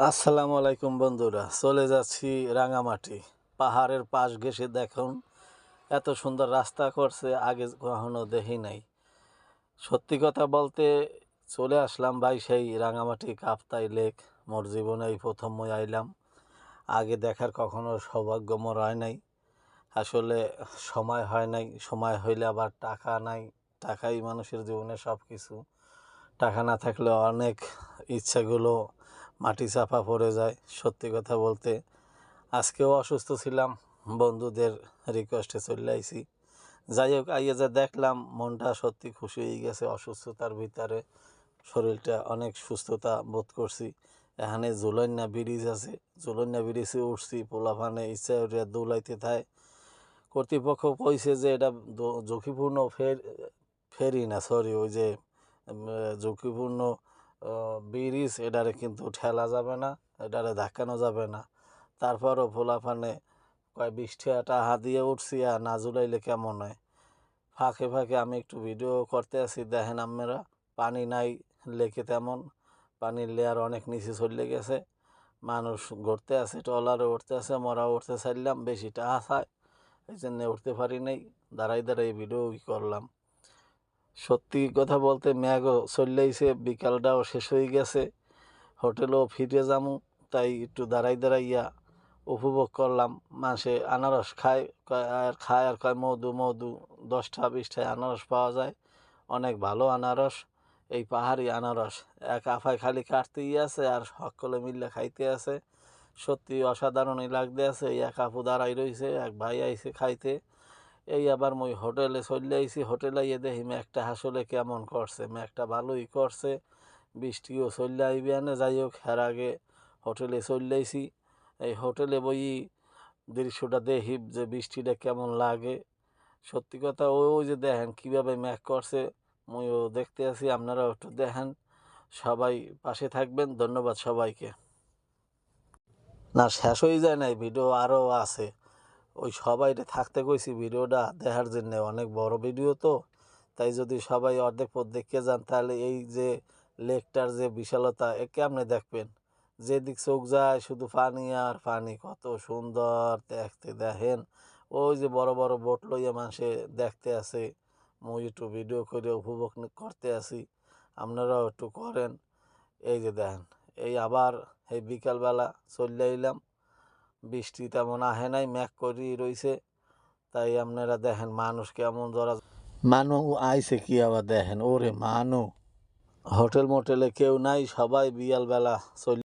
আসসালামু আলাইকুম বন্ধুরা, চলে যাচ্ছি রাঙামাটি। পাহাড়ের পাশ ঘেঁষে দেখুন, এত সুন্দর রাস্তা করছে, আগে কখনো দেখি নাই। সত্যি কথা বলতে চলে আসলাম ভাই সেই রাঙামাটি কাপ্তাই লেক। মোর জীবনে এই প্রথম মই আইলাম, আগে দেখার কখনো সৌভাগ্য মোর হয় নাই। আসলে সময় হয় নাই, সময় হইলে আবার টাকা নাই। টাকাই মানুষের জীবনে সব কিছু। টাকা না থাকলে অনেক ইচ্ছাগুলো মাটি চাপা পড়ে যায়। সত্যি কথা বলতে আজকেও অসুস্থ ছিলাম, বন্ধুদের রিকোয়েস্টে চলে আইছি। যাই হোক, আইয়ে যা দেখলাম মনটা সত্যি খুশি হয়ে গেছে। অসুস্থতার ভিতরে শরীরটা অনেক সুস্থতা বোধ করছি। এখানে জুলন্যা ব্রিজ আছে, জুলন্যা ব্রিজে উঠছি, পোলাপানে ইচ্ছা উঠে দৌলাইতে থাকে। কর্তৃপক্ষ কইছে যে এটা ঝুঁকিপূর্ণ ফেরি না, সরি, ওই যে ঝুঁকিপূর্ণ ব্রিজ, এটারে কিন্তু ঠেলা যাবে না, এটারে ধাক্কানো যাবে না। তারপরও পোলাপানে কয় 20 টাকা দিয়ে উঠছি, আর না জুলাইলে কেমন হয়। ফাঁকে ফাঁকে আমি একটু ভিডিও করতে আছি, দেখেন আপনারা পানি নাই লেকে তেমন, পানির লেয়ার অনেক নিচে চলে গেছে। মানুষ ঘুরতে আছে, ট্রলারে উঠতে আছে, মরা উঠতে চাইলাম, বেশি টাকা চায়, এই জন্যে উঠতে পারি নাই। দাঁড়াই দাঁড়াই ভিডিও করলাম। সত্যি কথা বলতে ম্যাগও চলে আইছে, বিকালটাও শেষ হয়ে গেছে, হোটেলও ফিরে যামু, তাই একটু দাঁড়াই দাঁড়াইয়া উপভোগ করলাম। মাসে আনারস খায়, আর কয় মধু মধু, 10টা 20টায় আনারস পাওয়া যায়, অনেক ভালো আনারস, এই পাহাড়ি আনারস। এক আফায় খালি কাটতেই আছে আর সকলে মিললে খাইতে আছে। সত্যি অসাধারণই লাগতে আছে। এই এক আপু দাঁড়াই রয়েছে, এক ভাই আইছে খাইতে। এই আবার মই হোটেলে চলে আইছি, হোটেলে আইয়ে দেখি মেঘটা আসলে কেমন করছে, মেঘটা ভালোই করছে, বৃষ্টিও চলে আইবে আনে। যাই হোক, এর আগে হোটেলে চলে আইছি। এই হোটেলে বই দৃশ্যটা দেখি যে বৃষ্টিটা কেমন লাগে। সত্যি কথা, ওই যে দেখেন কীভাবে মেঘ করছে, মইও দেখতে আছি, আপনারাও একটু দেখেন। সবাই পাশে থাকবেন, ধন্যবাদ সবাইকে। না, শেষ হয়ে যায় নাই, ভিডিও আরও আছে। ওই সবাইরে থাকতে কইছি ভিডিওটা দেখার জন্য, অনেক বড় ভিডিও তো, তাই যদি সবাই অর্ধেক পথ দেখে যান তাহলে এই যে লেকটার যে বিশালতা এ কেমনে দেখবেন। যেদিক চোখ যায় শুধু পানি আর পানি, কত সুন্দর দেখতে। দেখেন ওই যে বড় বড় বোট লইয়া মানুষে দেখতে আছে, মুই একটু ভিডিও করে উপভোগ করতে আছি, আপনারাও একটু করেন। এই যে দেখেন, এই আবার এই বিকালবেলা চলে এলাম, বৃষ্টি তেমন আহে নাই, মেঘ করি রইছে। তাই আপনারা দেখেন মানুষ কেমন ধরা, মানু আইছে কি আবার দেখেন, ওরে মানু, হোটেল মোটেলে কেউ নাই, সবাই বিকালবেলা চলে